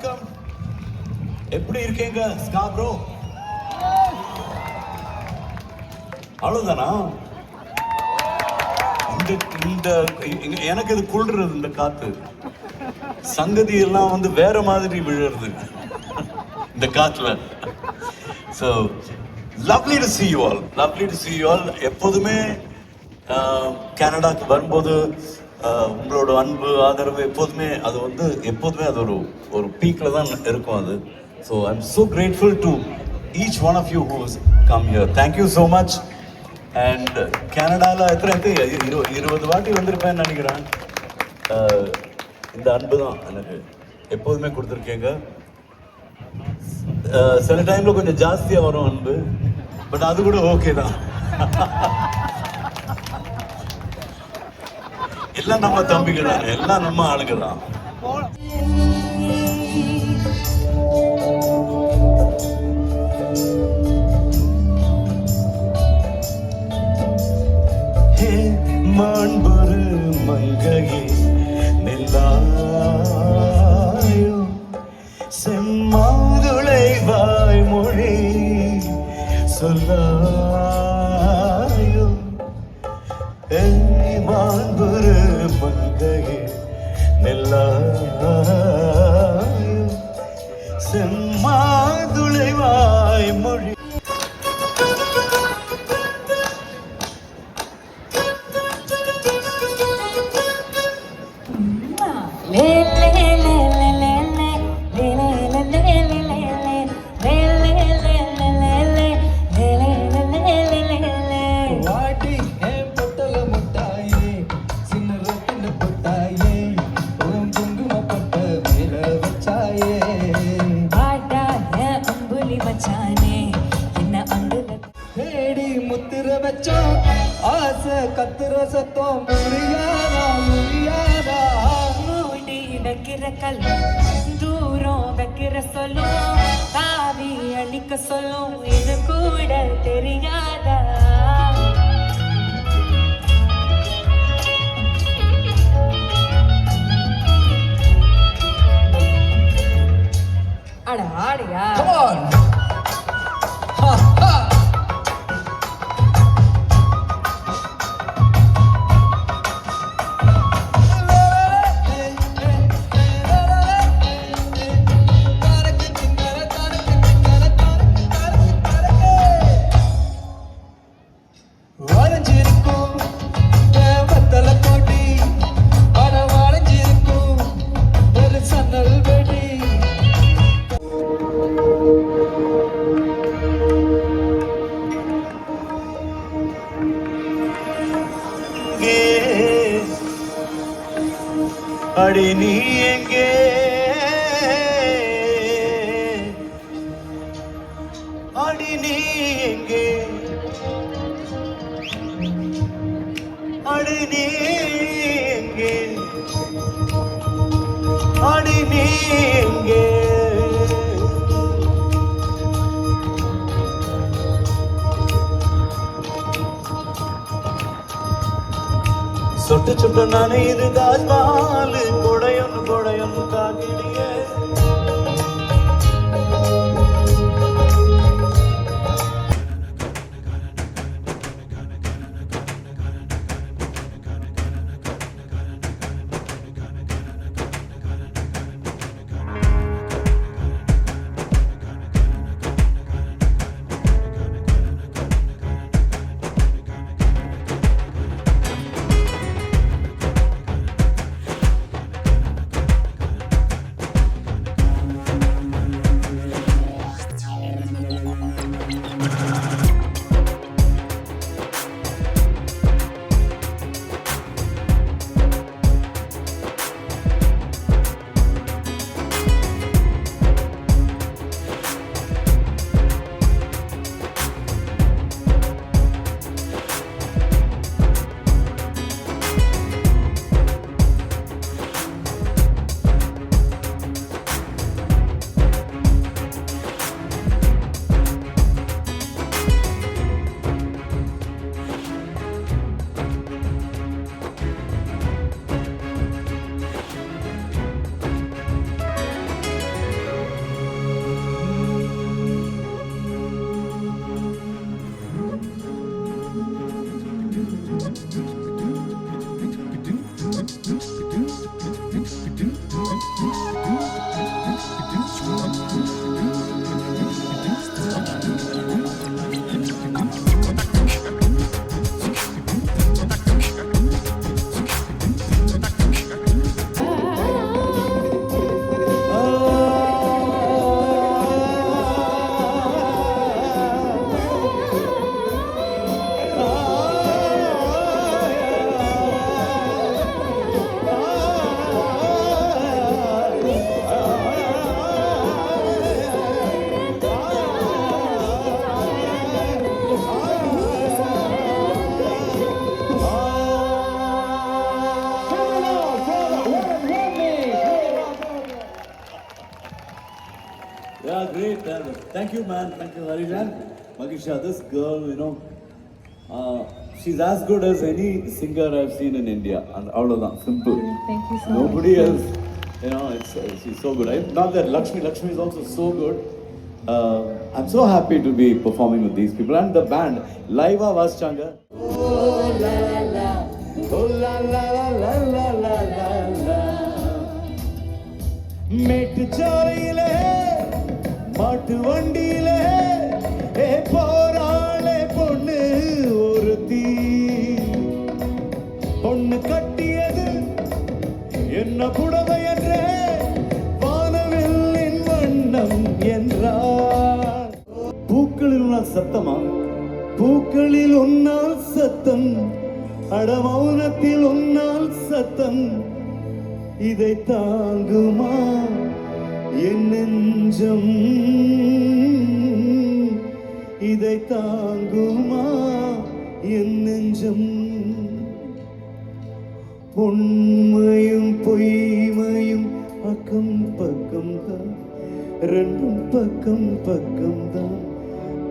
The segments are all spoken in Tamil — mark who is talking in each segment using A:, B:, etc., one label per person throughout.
A: வணக்கம். எப்படி இருக்கீங்க ஸ்கா ப்ரோ? அவ்வளவுதானா? இந்த எனக்கு இது குளிர்றது, இந்த காத்து சங்கதி எல்லாம் வந்து வேற மாதிரி விழுறது இந்த காத்துல. So lovely to see you all, lovely to see you all. எப்போதுமே கனடாக்கு வரும்போது உங்களோட அன்பு ஆதரவு எப்போதுமே அது வந்து எப்போதுமே அது ஒரு பீக்கில் தான் இருக்கும் அது. So I am so grateful to each one of you who's come here. Thank you so much. And கனடாவில் எத்தனை 20 வாட்டி வந்திருப்பேன்னு நினைக்கிறேன். இந்த அன்பு தான் எனக்கு எப்போதுமே கொடுத்துருக்கேங்க. சில டைமில் கொஞ்சம் ஜாஸ்தியாக வரும் அன்பு, பட் அது கூட ஓகே தான். எல்லாம் நம்ம தம்பிங்க தான், எல்லாம் நம்ம ஆளுங்க தான். மாண்புரு மங்கையே நெல்லாயோ செம்மாதுளை வாய்மொழி சொல்லாயோ. மாண்புரு மங்கையே நெல்லாயோ செம்மாதுளை வாய்மொழி.
B: கத்துற சத்தம் புரியாதா புரியாதா.
C: மூடி வைக்கிற கல்லு தூரம் வைக்கிற சொல்லும் தாவி அழிக்க சொல்லும் இது கூட தெரியாதா. அட ஆடியா
A: அடி நீ எங்கே, அடி நீ எங்கே, அடி நீ எங்கே, அடி நீ எங்கே. சொட்டு சொட்டு நனையுது Taj Mahal கொடையொன்னு கொடையொன்னு காக்கிடியே. Yeah, great. Thank you, man. Thank you, Harijan. Magisha, this girl, she's as good as any singer I've seen in India. And all of that, simple.
C: Thank you so
A: Nobody
C: much.
A: else. She's so good. Not that Lakshmi is also so good. I'm so happy to be performing with these people and the band. Live Vaschanga.
B: Oh la la, oh la la la la la la la la. மேட்டுச்சாலையிலே மாட்டு வண்டியிலே போராளே பொண்ணு ஒருத்தி பொண்ணு கட்டியது என்ன புடவை என்றே வானவில்லின் வண்ணம் என்றார். பூக்களில் உன்னால் சத்தமா, பூக்களில் உன்னால் சத்தம், அடமௌனத்தில் உன்னால் சத்தம், இதை தாங்குமா என் நெஞ்சம், இதை தாங்குமா என் நெஞ்சம். உண்மையும் பொய்மையும் அக்கம் பக்கம் தான், ரெண்டும் பக்கம் பக்கம் தான்,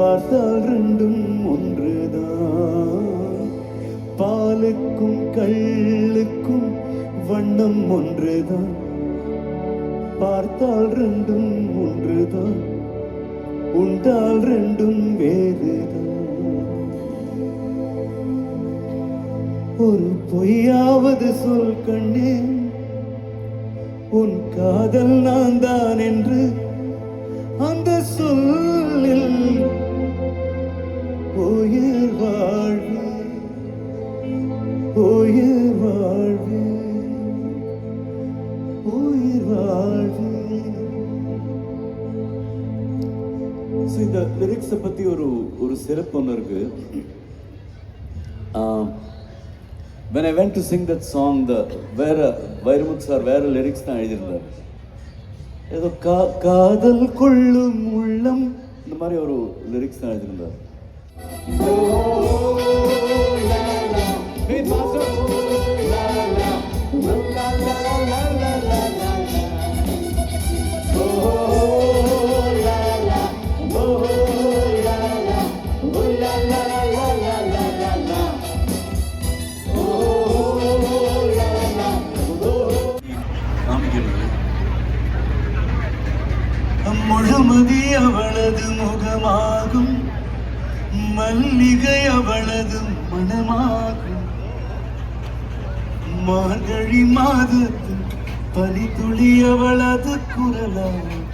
B: பார்த்தால் ரெண்டும் ஒன்றுதான். பாலுக்கும் கள்ளுக்கும் வண்ணம் ஒன்றுதான், பார்த்தால் ரெண்டும் ஒன்றுதான், உண்டால் ரெண்டும் வேறுதான். ஒரு பொய்யாவது சொல் கண்ணே, உன் காதல் நான் தான் என்று அந்த சொல்லில் உயிர் வாழ்வு, உயிர் வாழ்வு, உயிர் வாழ்வு. இந்த லிரிக்ஸை பத்தி ஒரு சிறப்பு ஒன்று இருக்கு. When I went to sing that song, வேற வைரமுத்து சார் வேற லிரிக்ஸ் தான் எழுதியிருந்தார். ஏதோ காதல் கொள்ளும் உள்ளம் இந்த மாதிரி ஒரு லிரிக்ஸ் தான் எழுதியிருந்தார். முழுமதி அவளது முகமாகும், மல்லிகை அவளது மனமாகும், மார்கழி மாதத்து பனித்துளி அவளது குரலாகும்.